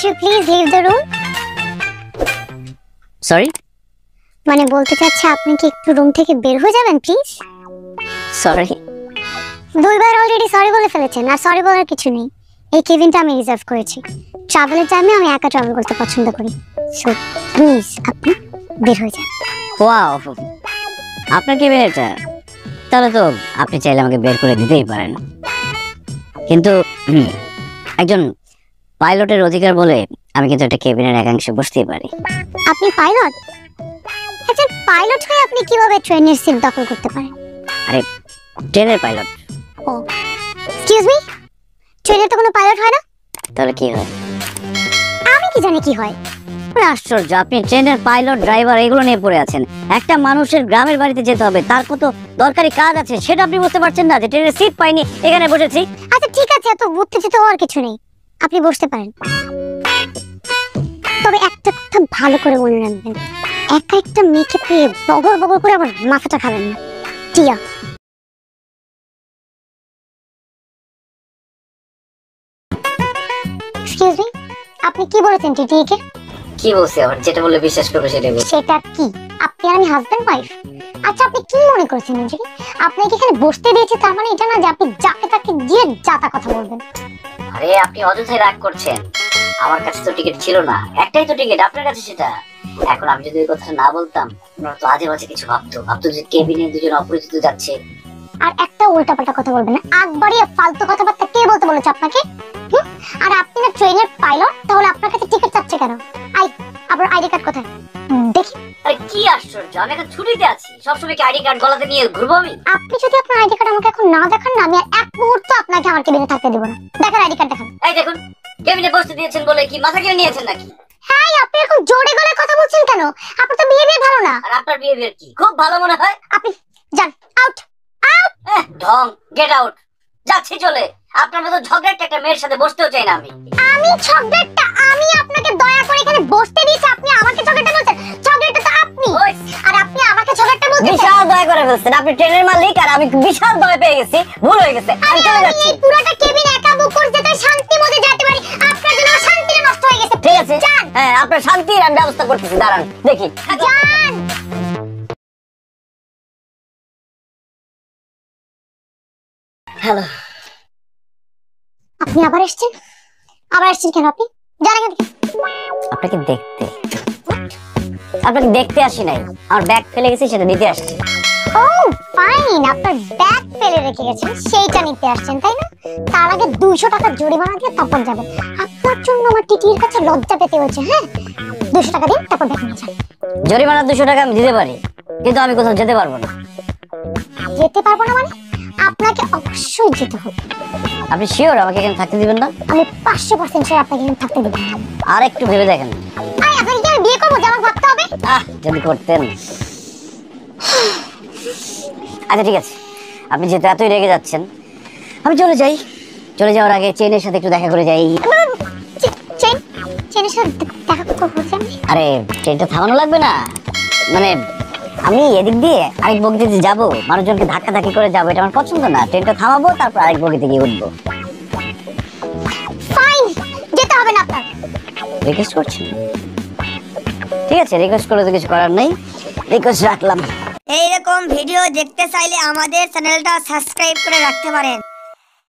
you please leave the room? Sorry, মানে বলতে চাচ্ছি আপনি কি একটু রুম থেকে বের হয়ে যাবেন প্লিজ? সরি। দুইবার অলরেডি সরি বলে ফেলেছেন, আর সরি বলার কিছু নেই। এই কেবিনটা আমি রিজার্ভ করেছি। ট্রাভেলের টাইমে আমি একা ট্রাভেল করতে পছন্দ করি। সো প্লিজ আপনি বের হয়ে যান। ওয়াও, আপনার কেবিন এটা? তাহলে তো আপনি চাইলে আমাকে বের করে দিতেই পারেন, কিন্তু একজন পাইলটের অধিকার বলে আমি কিন্তু একটা কেবিনের একাংশে বসতেই পারি। আপনি পাইলট? একজন পাইলট হয়ে আপনি কিভাবে ট্রেনের সিট দখল করতে পারেন? আরে ট্রেনের পাইলট। ও এক্সকিউজ মি, ট্রেনের তো কোনো পাইলট হয় না। তাহলে কি হয়? আমি কি জানি কি হয়। আশ্চর্য, আপনি ট্রেনের পাইলট ড্রাইভার এগুলো নিয়ে পড়ে আছেন। একটা মানুষের গ্রামের বাড়িতে যেতে হবে, তার কত দরকারি কাজ আছে সেটা আপনি বুঝতে পারছেন না যে ট্রেনের সিট পাইনি, এখানে বসেছি। আচ্ছা ঠিক আছে, এত উত্তেজিত হওয়ার কিছু নেই, আপনি বসতে পারেন। তবে একটা কথা ভালো করে মনে রাখবেন, একা একটা মেয়েকে পেয়ে বগর বগর করে আবার মাথাটা খাবেন না। টিয়া, এক্সকিউজ মি, আপনি কি বলেছেন টিটিকে? কি বলছি আবার? যেটা বলে বিশ্বাস করবে সেটাই বলছি। সেটা কি? আপনি আর আমি হাজবেন্ড ওয়াইফ? আচ্ছা আপনি কি মনে করেছেন নিজেকে? আপনাকে এখানে বসতে দিয়েছি তার মানে এটা না যে আপনি যাকে তাকে গিয়ে যাতা কথা বলবেন। আরে আপনি অযথাই রাগ করছেন। আমার কাছে তো টিকিট ছিল না, একটাই তো টিকিট, আপনার কাছে সেটা। এখন আমি যদি এই কথাটা না বলতাম, আপনারা তো আজে বাজে কিছু ভাবতো যে কেবিনে দুজন অপরিচিত যাচ্ছে। আর একটা উল্টাপাল্টা কথা বলবেন না, আগ বাড়িয়ে ফালতু কথাবার্তা কে বলতে বলেছে আপনাকে? আর আপনি না ট্রেনের পাইলট, তাহলে আপনার কাছে টিকিট চাচ্ছে কেন? আপনার আইডি কার্ড কোথায় দেখি? আরে কি আশ্চর্য, আমি এখন ছুটিতে আছি, সবসময় কি আইডি কার্ড গলাতে নিয়ে ঘুরবো আমি? আপনি যদি আপনার আইডি কার্ড আমাকে এখন না দেখান না, আমি আর এক মুহূর্ত আপনাকে আমার কেবিনে থাকতে দেব না। দেখেন আইডি কার্ড দেখান। এই দেখুন, কেবিনে বসতে দিয়েছেন বলে কি মাথা কিনে নিয়েছেন নাকি? হ্যাঁ, আপনি এখন জোরে গলায় কথা বলছেন কেন? আপনার তো বিহেভিয়ার ভালো না। আর আপনার বিহেভিয়ার কি খুব ভালো মনে হয়? আপনি যান, আউট আউট। ঢং, গেট আউট। যাচ্ছি চলে। আপনার মতো ঝগড়াটা একটা মেয়ের সাথে বসতেও চাই না আমি। আমি ঝগড়াটা? আমি আপনাকে দয়া করে এখানে বসতে দিয়েছি, আপনি আমাকে ঝগড়াটা বলছেন? ঝগড়াটা তো আপনি, আর আপনি আমাকে ঝগড়াটা বলছেন। বিশাল দয়া করে ফেলছেন, আপনি ট্রেনের মালিক আর আমি বিশাল দয়া পেয়ে গেছি, ভুল হয়ে গেছে, আমি চলে যাচ্ছি। এই পুরোটা কেবিন একা বুক করতে তাই শান্তি মতে যেতে পারি, আপনার জন্য শান্তিটা নষ্ট হয়ে গেছে। ঠিক আছে, হ্যাঁ আপনার শান্তির আমি ব্যবস্থা করতেছি, দাঁড়ান দেখি। যান। হ্যালো। আপনি আবার এসেছেন? আবার এসেছেন কেন আপনি? যান এখান থেকে। আপনাকে দেখতে আসি নাই, আমার ব্যাগ ফেলে গেছি সেটা নিতে আসছি। ও ফাইন, আপনার ব্যাগ ফেলে রেখে গেছেন সেইটা নিতে আসছেন তাই না? তার আগে 200 টাকা জরিমানা দিয়ে তারপর যাবেন। আপনার জন্য আমার টিটির কাছে লজ্জা পেতে হয়েছে। হ্যাঁ, 200 টাকা দিন তারপর ব্যাগ নিয়ে যান। জরিমানা 200 টাকা আমি দিতে পারি, কিন্তু আমি কোথাও যেতে পারবো না। যেতে পারবো না মানে? আপনাকে অবশ্যই যেতে হবে। আপনি শিওর আমাকে এখানে থাকতে দিবেন না? আমি 500% শিওর আপনাকে এখানে থাকতে দেব। আর একটু ভেবে দেখেন। আপনাকে কি আমি বিয়ে করবো যে আমার ভাবতে হবে? যদি করতেন। আচ্ছা ঠিক আছে, আপনি যেহেতু এতই রেগে যাচ্ছেন, আমি চলে যাই। চলে যাওয়ার আগে চেনের সাথে একটু দেখা করে যাই। চেনের সাথে দেখা করতে বলছেন? আরে ট্রেনটা থামানো লাগবে না, মানে আমি এদিক দিয়ে আরেক বগিতে যাবো, মানুষজনকে ধাক্কা ধাক্কি করে যাবো, এটা আমার পছন্দ না। ট্রেনটা থামাবো, তারপর আরেক বগিতে গিয়ে উঠবো। ফাইন, যেতে হবে না আপনার। রিকোয়েস্ট করছেন? ঠিক আছে, রিকোয়েস্ট করলে তো কিছু করার নেই, রিকোয়েস্ট রাখলাম। এইরকম ভিডিও দেখতে চাইলে আমাদের চ্যানেলটা সাবস্ক্রাইব করে রাখতে পারেন।